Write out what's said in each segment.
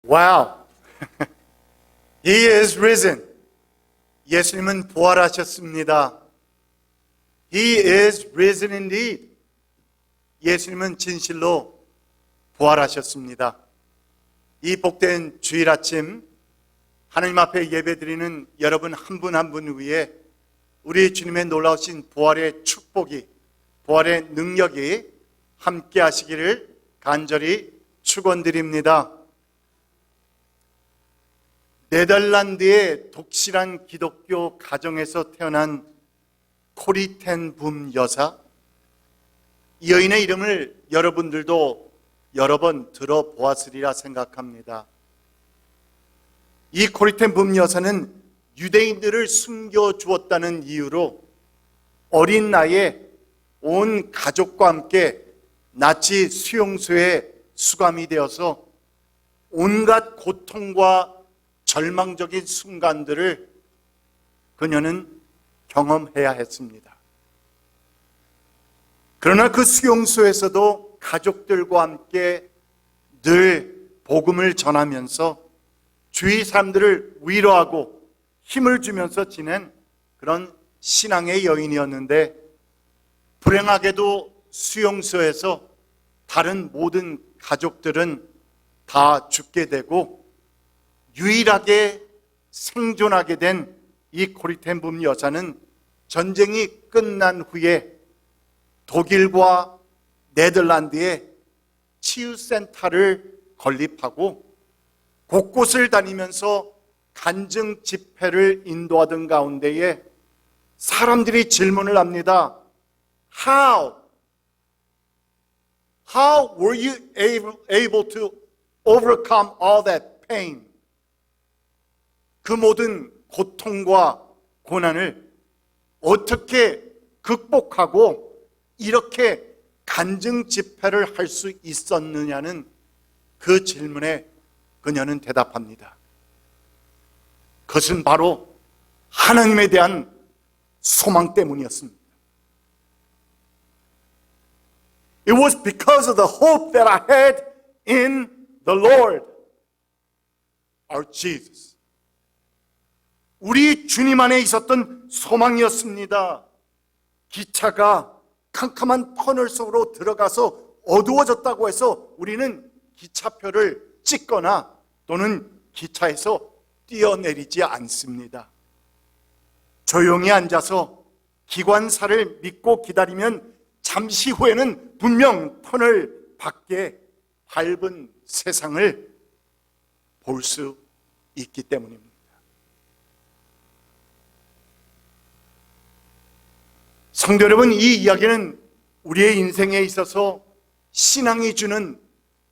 Wow. He is risen. 예수님은 부활하셨습니다. He is risen indeed. 예수님은 진실로 부활하셨습니다. 이 복된 주일 아침 하나님 앞에 예배드리는 여러분 한 분 한 분 위에 우리 주님의 놀라우신 부활의 축복이, 부활의 능력이 함께 하시기를 간절히 축원드립니다. 네덜란드의 독실한 기독교 가정에서 태어난 코리 텐 붐 여사, 이 여인의 이름을 여러분들도 여러 번 들어보았으리라 생각합니다. 이 코리 텐 붐 여사는 유대인들을 숨겨주었다는 이유로 어린 나이에 온 가족과 함께 나치 수용소에 수감이 되어서 온갖 고통과 절망적인 순간들을 그녀는 경험해야 했습니다. 그러나 그 수용소에서도 가족들과 함께 늘 복음을 전하면서 주위 사람들을 위로하고 힘을 주면서 지낸 그런 신앙의 여인이었는데, 불행하게도 수용소에서 다른 모든 가족들은 다 죽게 되고 유일하게 생존하게 된 이 코리 텐 붐 여사는 전쟁이 끝난 후에 독일과 네덜란드의 치유센터를 건립하고 곳곳을 다니면서 간증 집회를 인도하던 가운데에 사람들이 질문을 합니다. How were you able to overcome all that pain? 그 모든 고통과 고난을 어떻게 극복하고 이렇게 간증 집회를 할 수 있었느냐는 그 질문에 그녀는 대답합니다. 그것은 바로 하나님에 대한 소망 때문이었습니다. It was because of the hope that I had in the Lord, our Jesus. 우리 주님 안에 있었던 소망이었습니다. 기차가 캄캄한 터널 속으로 들어가서 어두워졌다고 해서 우리는 기차표를 찍거나 또는 기차에서 뛰어내리지 않습니다. 조용히 앉아서 기관사를 믿고 기다리면 잠시 후에는 분명 터널 밖에 밝은 세상을 볼 수 있기 때문입니다. 성도 여러분, 이 이야기는 우리의 인생에 있어서 신앙이 주는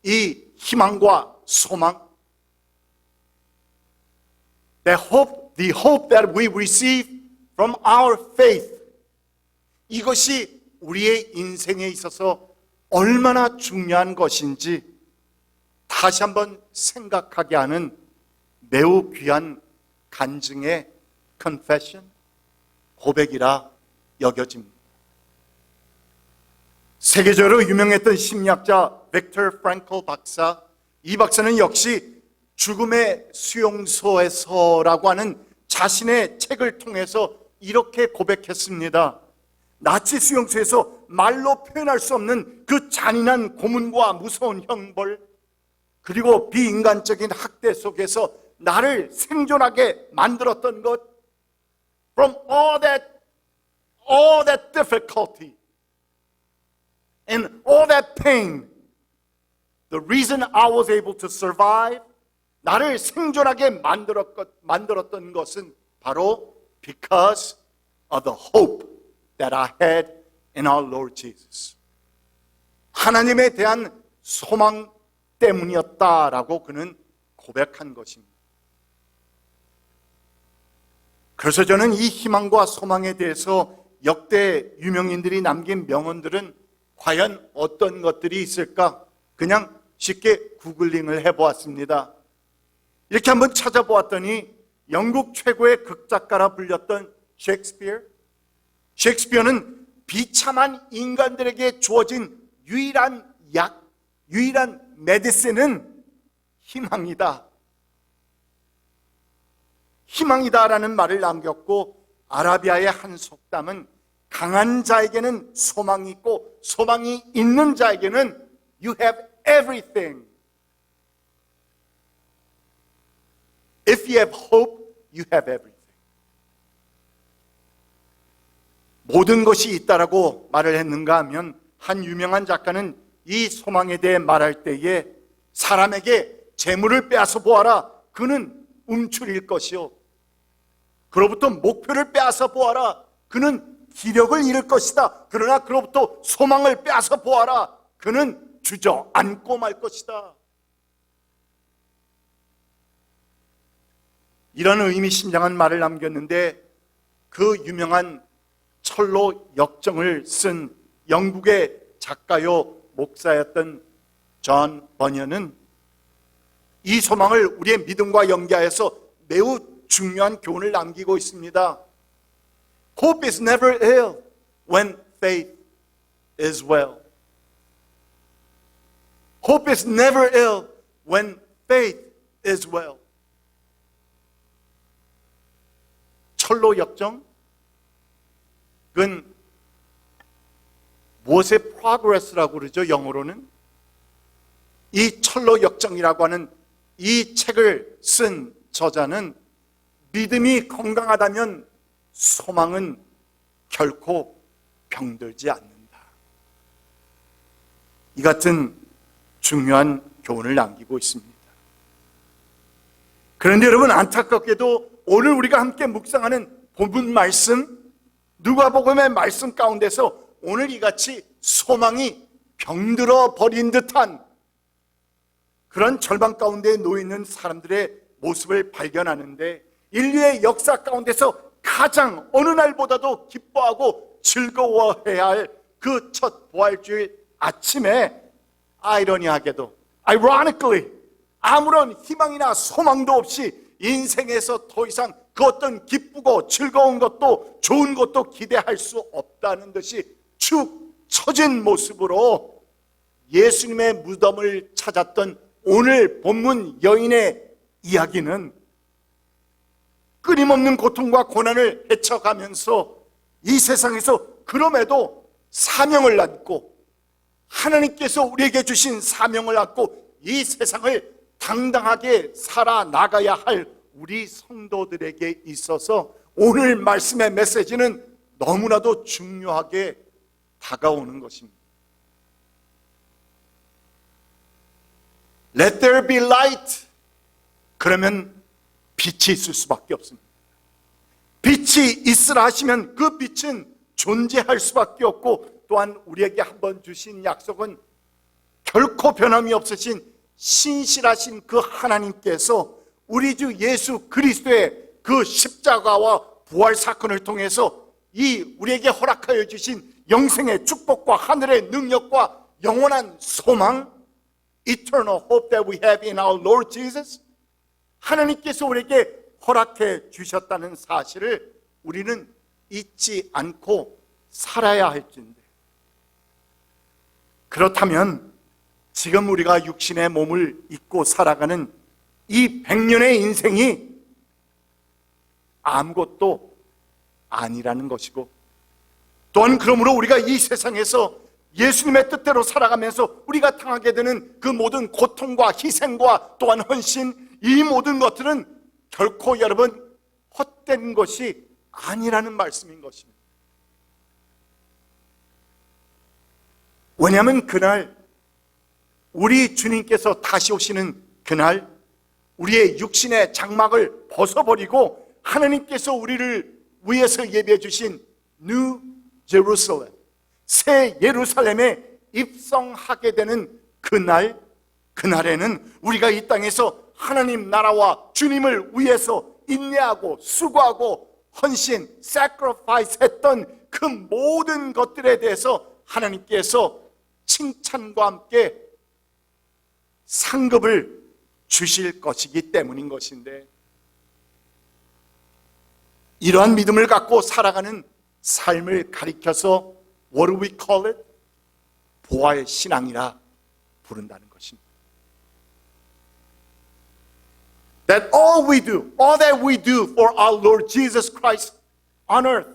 이 희망과 소망, the hope that we receive from our faith, 이것이 우리의 인생에 있어서 얼마나 중요한 것인지 다시 한번 생각하게 하는 매우 귀한 간증의 confession, 고백이라 여겨집니다. 세계적으로 유명했던 심리학자 빅터 프랭클 박사, 이 박사는 역시 죽음의 수용소에서라고 하는 자신의 책을 통해서 이렇게 고백했습니다. 나치 수용소에서 말로 표현할 수 없는 그 잔인한 고문과 무서운 형벌, 그리고 비인간적인 학대 속에서 나를 생존하게 만들었던 것, from all that difficulty and all that pain, the reason I was able to survive, 나를 생존하게 만들었던 것은 바로 because of the hope that I had in our Lord Jesus. 하나님에 대한 소망 때문이었다라고 그는 고백한 것입니다. 그래서 저는 이 희망과 소망에 대해서 역대 유명인들이 남긴 명언들은 과연 어떤 것들이 있을까? 그냥 쉽게 구글링을 해보았습니다. 이렇게 한번 찾아보았더니 영국 최고의 극작가라 불렸던 셰익스피어는 비참한 인간들에게 주어진 유일한 메디슨은 희망이다. 희망이다라는 말을 남겼고, 아라비아의 한 속담은 강한 자에게는 소망이 있고 소망이 있는 자에게는 You have everything. If you have hope, you have everything. 모든 것이 있다라고 말을 했는가 하면, 한 유명한 작가는 이 소망에 대해 말할 때에 사람에게 재물을 빼앗아 보아라. 그는 움츠릴 것이요. 그로부터 목표를 빼앗아 보아라. 그는 기력을 잃을 것이다. 그러나 그로부터 소망을 빼앗아 보아라. 그는 주저앉고 말 것이다. 이런 의미심장한 말을 남겼는데, 그 유명한 철로 역정을 쓴 영국의 작가요 목사였던 존 버녀는 이 소망을 우리의 믿음과 연계하여서 매우 중요한 교훈을 남기고 있습니다. Hope is never ill when faith is well. Hope is never ill when faith is well. 철로 역정? 그건 무엇의 progress라고 그러죠, 영어로는? 이 철로 역정이라고 하는 이 책을 쓴 저자는 믿음이 건강하다면 소망은 결코 병들지 않는다. 이 같은 중요한 교훈을 남기고 있습니다. 그런데 여러분, 안타깝게도 오늘 우리가 함께 묵상하는 본문 말씀, 누가복음의 말씀 가운데서 오늘 이같이 소망이 병들어 버린 듯한 그런 절망 가운데 놓여 있는 사람들의 모습을 발견하는데, 인류의 역사 가운데서 가장 어느 날보다도 기뻐하고 즐거워해야 할 그 첫 부활주일 아침에 아이러니하게도, ironically, 아무런 희망이나 소망도 없이 인생에서 더 이상 그 어떤 기쁘고 즐거운 것도 좋은 것도 기대할 수 없다는 듯이 축 처진 모습으로 예수님의 무덤을 찾았던 오늘 본문 여인의 이야기는 끊임없는 고통과 고난을 헤쳐가면서 이 세상에서 그럼에도 사명을 안고, 하나님께서 우리에게 주신 사명을 안고 이 세상을 당당하게 살아나가야 할 우리 성도들에게 있어서 오늘 말씀의 메시지는 너무나도 중요하게 다가오는 것입니다. Let there be light. 그러면 빛이 있을 수밖에 없습니다. 빛이 있으라 하시면 그 빛은 존재할 수밖에 없고, 또한 우리에게 한번 주신 약속은 결코 변함이 없으신 신실하신 그 하나님께서 우리 주 예수 그리스도의 그 십자가와 부활 사건을 통해서 이 우리에게 허락하여 주신 영생의 축복과 하늘의 능력과 영원한 소망, eternal hope that we have in our Lord Jesus, 하나님께서 우리에게 허락해 주셨다는 사실을 우리는 잊지 않고 살아야 할진데, 그렇다면 지금 우리가 육신의 몸을 입고 살아가는 이 100년의 인생이 아무것도 아니라는 것이고, 또한 그러므로 우리가 이 세상에서 예수님의 뜻대로 살아가면서 우리가 당하게 되는 그 모든 고통과 희생과 또한 헌신, 이 모든 것들은 결코 여러분 헛된 것이 아니라는 말씀인 것입니다. 왜냐하면 그날 우리 주님께서 다시 오시는 그날, 우리의 육신의 장막을 벗어버리고 하나님께서 우리를 위해서 예비해 주신 New Jerusalem, 새 예루살렘에 입성하게 되는 그날, 그날에는 우리가 이 땅에서 하나님 나라와 주님을 위해서 인내하고 수고하고 헌신, sacrifice 했던 그 모든 것들에 대해서 하나님께서 칭찬과 함께 상급을 주실 것이기 때문인 것인데, 이러한 믿음을 갖고 살아가는 삶을 가리켜서 what do we call it? 부활 신앙이라 부른다는 것입니다. that all that we do for our Lord Jesus Christ on earth.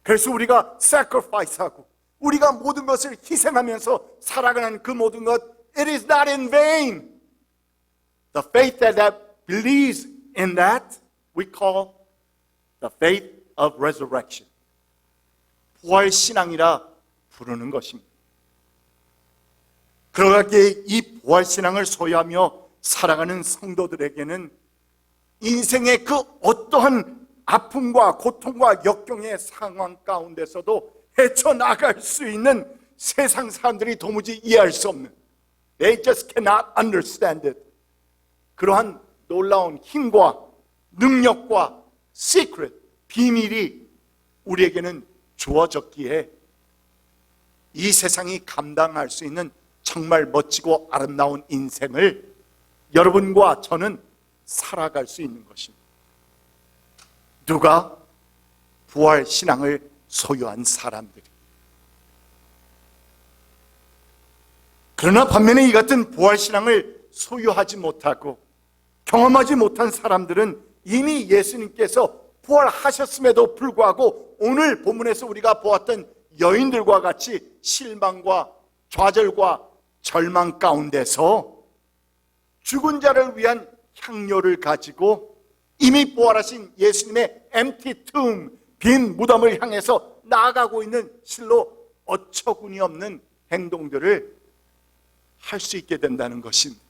그래서 우리가 sacrifice하고 우리가 모든 것을 희생하면서 살아가는 그 모든 것, it is not in vain. The faith that believes in that we call the faith of resurrection. 부활신앙이라 부르는 것입니다. 그러기에 이 부활신앙을 소유하며 살아가는 성도들에게는 인생의 그 어떠한 아픔과 고통과 역경의 상황 가운데서도 헤쳐나갈 수 있는 세상 사람들이 도무지 이해할 수 없는, they just cannot understand it, 그러한 놀라운 힘과 능력과 secret, 비밀이 우리에게는 주어졌기에 이 세상이 감당할 수 있는 정말 멋지고 아름다운 인생을 여러분과 저는 살아갈 수 있는 것입니다. 누가? 부활 신앙을 소유한 사람들이. 그러나 반면에 이 같은 부활 신앙을 소유하지 못하고 경험하지 못한 사람들은 이미 예수님께서 부활하셨음에도 불구하고 오늘 본문에서 우리가 보았던 여인들과 같이 실망과 좌절과 절망 가운데서 죽은 자를 위한 향료를 가지고 이미 부활하신 예수님의 empty tomb, 빈 무덤을 향해서 나아가고 있는 실로 어처구니 없는 행동들을 할 수 있게 된다는 것입니다.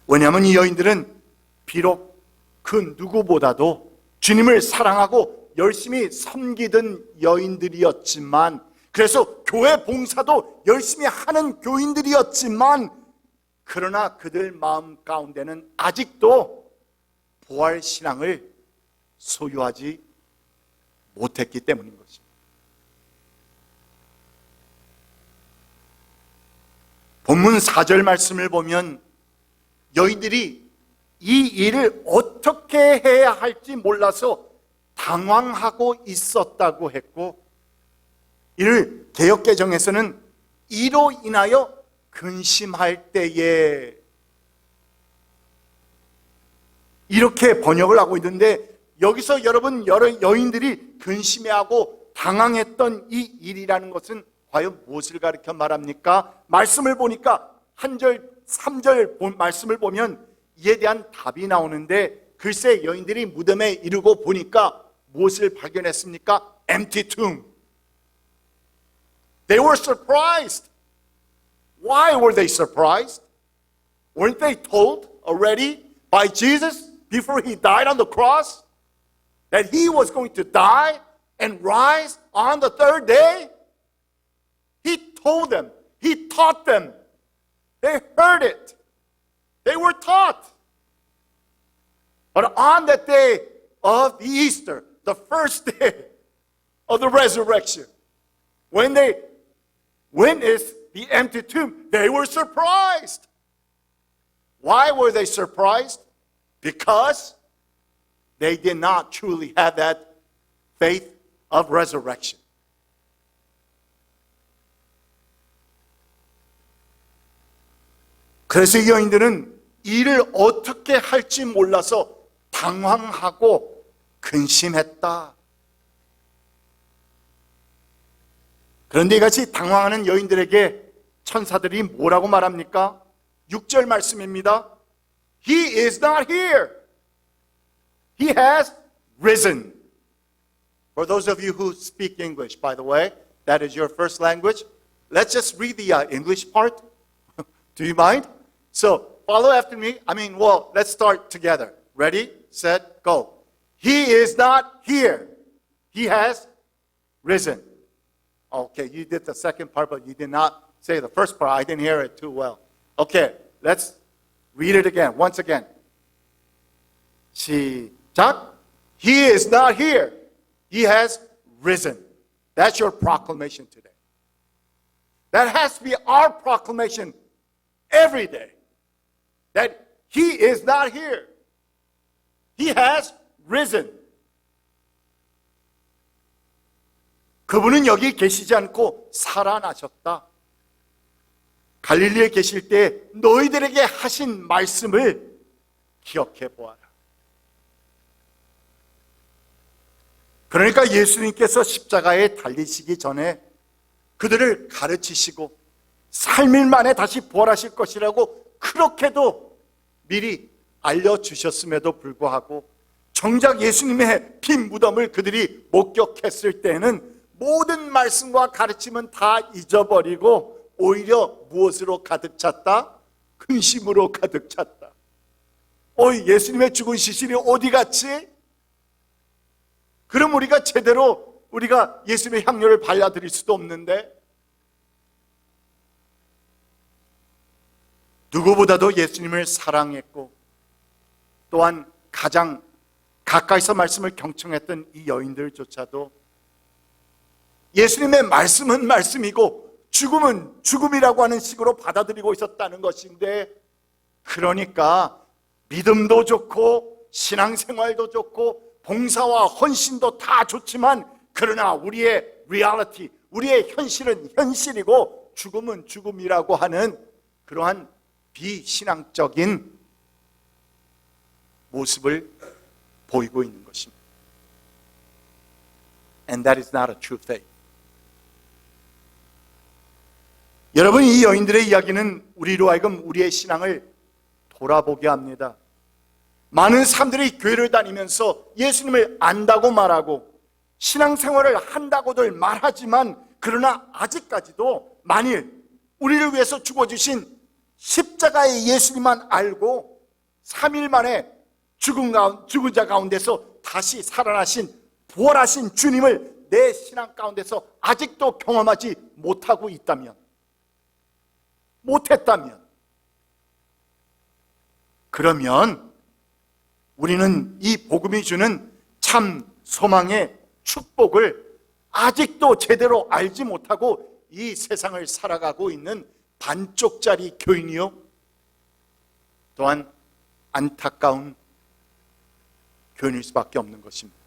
왜냐하면 이 여인들은 비록 그 누구보다도 주님을 사랑하고 열심히 섬기던 여인들이었지만, 그래서 교회 봉사도 열심히 하는 교인들이었지만, 그러나 그들 마음 가운데는 아직도 부활 신앙을 소유하지 못했기 때문인 것입니다. 본문 4절 말씀을 보면 여인들이 이 일을 어떻게 해야 할지 몰라서 당황하고 있었다고 했고, 이를 개역개정에서는 이로 인하여 근심할 때에, 이렇게 번역을 하고 있는데, 여기서 여러분 여러 여인들이 근심해하고 당황했던 이 일이라는 것은 과연 무엇을 가리켜 말합니까? 말씀을 보니까 3절 말씀을 보면 이에 대한 답이 나오는데, 글쎄 여인들이 무덤에 이르고 보니까 무엇을 발견했습니까? Empty tomb. They were surprised. Why were they surprised? Weren't they told already by Jesus before he died on the cross that he was going to die and rise on the third day? He told them. He taught them. They heard it. They were taught. But on that day of the Easter, the first day of the resurrection, when they witnessed the empty tomb, they were surprised. Why were they surprised? Because they did not truly have that faith of resurrection. 그래서 이 여인들은 일을 어떻게 할지 몰라서 당황하고 근심했다. 그런데 이같이 당황하는 여인들에게 천사들이 뭐라고 말합니까? 6절 말씀입니다. He is not here. He has risen. For those of you who speak English, by the way, that is your first language. Let's just read the English part. Do you mind? So, follow after me. Let's start together. Ready, set, go. He is not here. He has risen. Okay, you did the second part, but you did not say the first part. I didn't hear it too well. Okay, let's read it again. Once again. 시작. He is not here. He has risen. That's your proclamation today. That has to be our proclamation every day. That he is not here. He has risen. 그분은 여기 계시지 않고 살아나셨다. 갈릴리에 계실 때 너희들에게 하신 말씀을 기억해 보아라. 그러니까 예수님께서 십자가에 달리시기 전에 그들을 가르치시고 3일 만에 다시 부활하실 것이라고 그렇게도 미리 알려주셨음에도 불구하고 정작 예수님의 빈 무덤을 그들이 목격했을 때는 모든 말씀과 가르침은 다 잊어버리고 오히려 무엇으로 가득 찼다? 근심으로 가득 찼다. 예수님의 죽은 시신이 어디 갔지? 그럼 우리가 제대로 예수님의 향료를 발라드릴 수도 없는데, 누구보다도 예수님을 사랑했고 또한 가장 가까이서 말씀을 경청했던 이 여인들조차도 예수님의 말씀은 말씀이고 죽음은 죽음이라고 하는 식으로 받아들이고 있었다는 것인데, 그러니까 믿음도 좋고 신앙생활도 좋고 봉사와 헌신도 다 좋지만, 그러나 우리의 리얼리티, 우리의 현실은 현실이고 죽음은 죽음이라고 하는 그러한 비신앙적인 모습을 보이고 있는 것입니다. And that is not a true faith. 여러분, 이 여인들의 이야기는 우리로 하여금 우리의 신앙을 돌아보게 합니다. 많은 사람들이 교회를 다니면서 예수님을 안다고 말하고 신앙생활을 한다고들 말하지만, 그러나 아직까지도 만일 우리를 위해서 죽어주신 십자가의 예수님만 알고 3일 만에 죽은 자 가운데서 다시 살아나신 부활하신 주님을 내 신앙 가운데서 아직도 경험하지 못하고 있다면, 못했다면, 그러면 우리는 이 복음이 주는 참 소망의 축복을 아직도 제대로 알지 못하고 이 세상을 살아가고 있는 반쪽짜리 교인이요, 또한 안타까운 교인일 수밖에 없는 것입니다.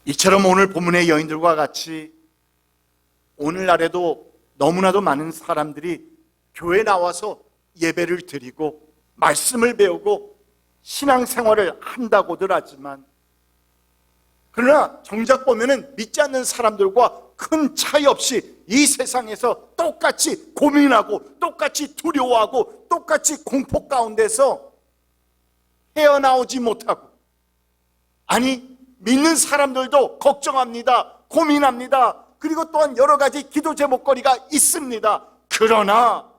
이처럼 오늘 본문의 여인들과 같이 오늘날에도 너무나도 많은 사람들이 교회에 나와서 예배를 드리고 말씀을 배우고 신앙생활을 한다고들 하지만, 그러나 정작 보면은 믿지 않는 사람들과 큰 차이 없이 이 세상에서 똑같이 고민하고 똑같이 두려워하고 똑같이 공포 가운데서 헤어나오지 못하고, 아니 믿는 사람들도 걱정합니다, 고민합니다, 그리고 또한 여러 가지 기도 제목거리가 있습니다. 그러나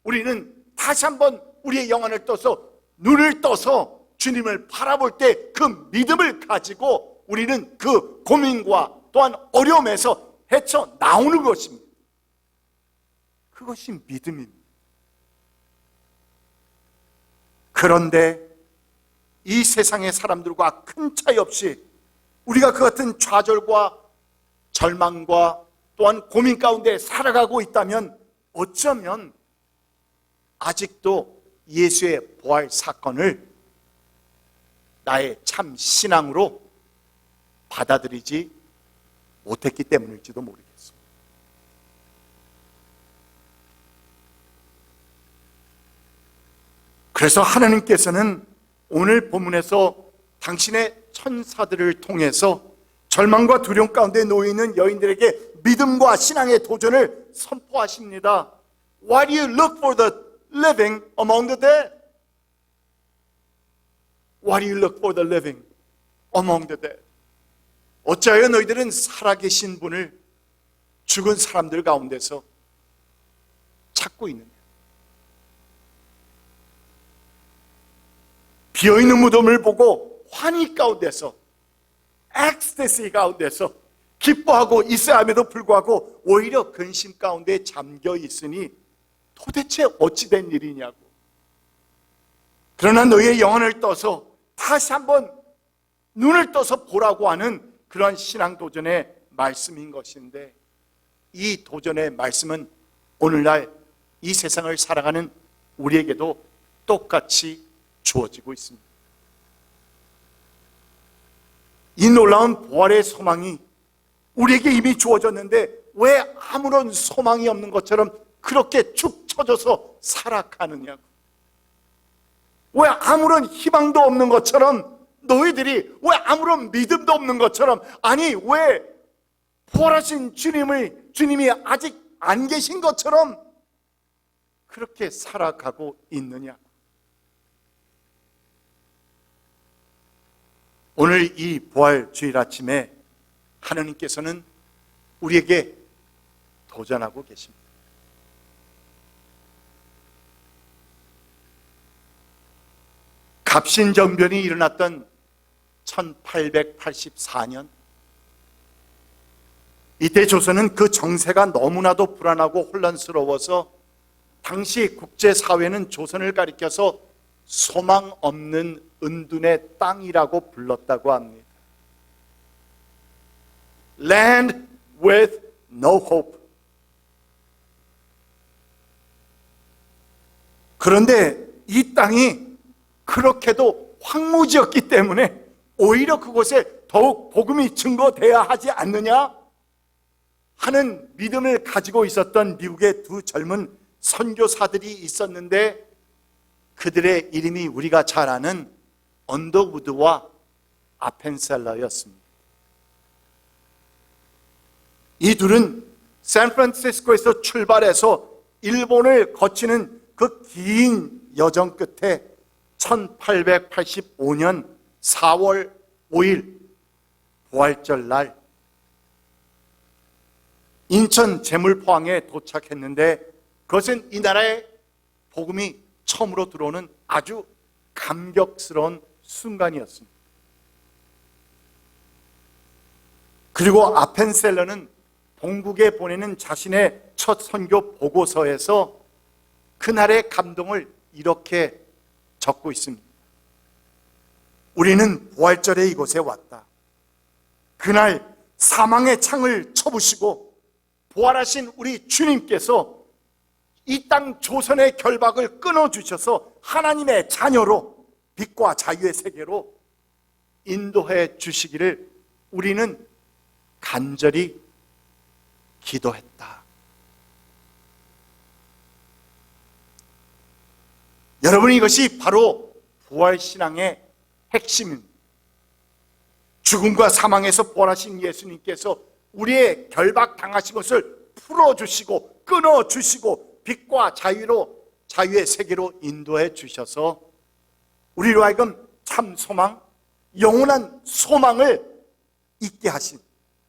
우리는 다시 한번 우리의 영혼을 떠서, 눈을 떠서 주님을 바라볼 때 그 믿음을 가지고 우리는 그 고민과 또한 어려움에서 헤쳐나오는 것입니다. 그것이 믿음입니다. 그런데 이 세상의 사람들과 큰 차이 없이 우리가 그 같은 좌절과 절망과 또한 고민 가운데 살아가고 있다면, 어쩌면 아직도 예수의 부활 사건을 나의 참 신앙으로 받아들이지 못했기 때문일지도 모르겠습니다. 그래서 하나님께서는 오늘 본문에서 당신의 천사들을 통해서 절망과 두려움 가운데 놓여 있는 여인들에게 믿음과 신앙의 도전을 선포하십니다. Why do you look for the living among the dead? Why do you look for the living among the dead? 어찌하여 너희들은 살아계신 분을 죽은 사람들 가운데서 찾고 있느냐? 비어있는 무덤을 보고 환희 가운데서, 엑스테시 가운데서 기뻐하고 있어야 함에도 불구하고 오히려 근심 가운데 잠겨 있으니 도대체 어찌된 일이냐고. 그러나 너희의 영혼을 떠서 다시 한번 눈을 떠서 보라고 하는 그런 신앙 도전의 말씀인 것인데, 이 도전의 말씀은 오늘날 이 세상을 살아가는 우리에게도 똑같이 주어지고 있습니다. 이 놀라운 부활의 소망이 우리에게 이미 주어졌는데 왜 아무런 소망이 없는 것처럼 그렇게 축 처져서 살아가느냐고. 왜 아무런 희망도 없는 것처럼 너희들이 왜 아무런 믿음도 없는 것처럼, 아니 왜 부활하신 주님이 아직 안 계신 것처럼 그렇게 살아가고 있느냐. 오늘 이 부활 주일 아침에 하나님께서는 우리에게 도전하고 계십니다. 갑신정변이 일어났던 1884년, 이때 조선은 그 정세가 너무나도 불안하고 혼란스러워서 당시 국제사회는 조선을 가리켜서 소망 없는 은둔의 땅이라고 불렀다고 합니다. Land with no hope. 그런데 이 땅이 그렇게도 황무지였기 때문에 오히려 그곳에 더욱 복음이 증거돼야 하지 않느냐 하는 믿음을 가지고 있었던 미국의 두 젊은 선교사들이 있었는데, 그들의 이름이 우리가 잘 아는 언더우드와 아펜셀러였습니다. 이 둘은 샌프란시스코에서 출발해서 일본을 거치는 그 긴 여정 끝에 1885년 4월 5일 부활절 날 인천 제물포항에 도착했는데, 그것은 이 나라에 복음이 처음으로 들어오는 아주 감격스러운 순간이었습니다. 그리고 아펜셀러는 본국에 보내는 자신의 첫 선교 보고서에서 그날의 감동을 이렇게 적고 있습니다. 우리는 부활절에 이곳에 왔다. 그날 사망의 창을 쳐부시고 부활하신 우리 주님께서 이 땅 조선의 결박을 끊어주셔서 하나님의 자녀로 빛과 자유의 세계로 인도해 주시기를 우리는 간절히 기도했다. 여러분, 이것이 바로 부활신앙의 핵심입니다. 죽음과 사망에서 부활하신 예수님께서 우리의 결박당하신 것을 풀어주시고 끊어주시고 빛과 자유의 세계로 인도해 주셔서 우리로 하여금 참 소망, 영원한 소망을 있게 하신,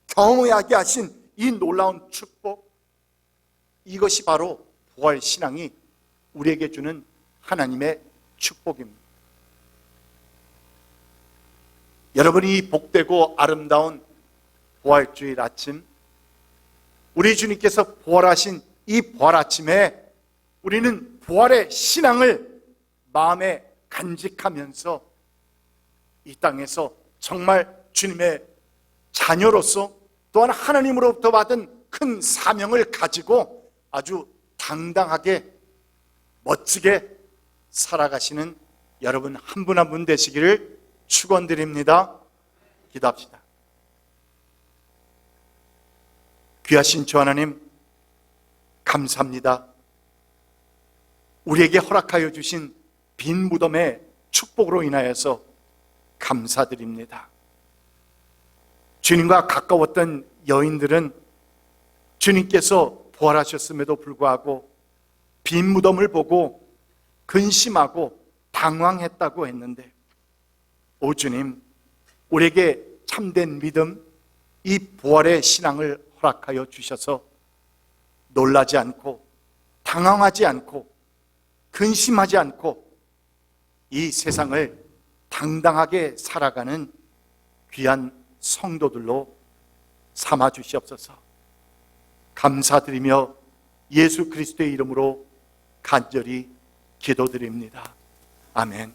경험하게 하신 이 놀라운 축복, 이것이 바로 부활신앙이 우리에게 주는 하나님의 축복입니다. 여러분이 이 복되고 아름다운 부활주일 아침, 우리 주님께서 부활하신 이 부활 아침에 우리는 부활의 신앙을 마음에 간직하면서 이 땅에서 정말 주님의 자녀로서 또한 하나님으로부터 받은 큰 사명을 가지고 아주 당당하게 멋지게 살아가시는 여러분 한 분 한 분 되시기를 축원드립니다. 기도합시다. 귀하신 주 하나님, 감사합니다. 우리에게 허락하여 주신 빈 무덤의 축복으로 인하여서 감사드립니다. 주님과 가까웠던 여인들은 주님께서 부활하셨음에도 불구하고 빈 무덤을 보고 근심하고 당황했다고 했는데, 오 주님, 우리에게 참된 믿음, 이 부활의 신앙을 허락하여 주셔서 놀라지 않고 당황하지 않고 근심하지 않고 이 세상을 당당하게 살아가는 귀한 성도들로 삼아 주시옵소서. 감사드리며 예수 그리스도의 이름으로 간절히 기도드립니다. 아멘.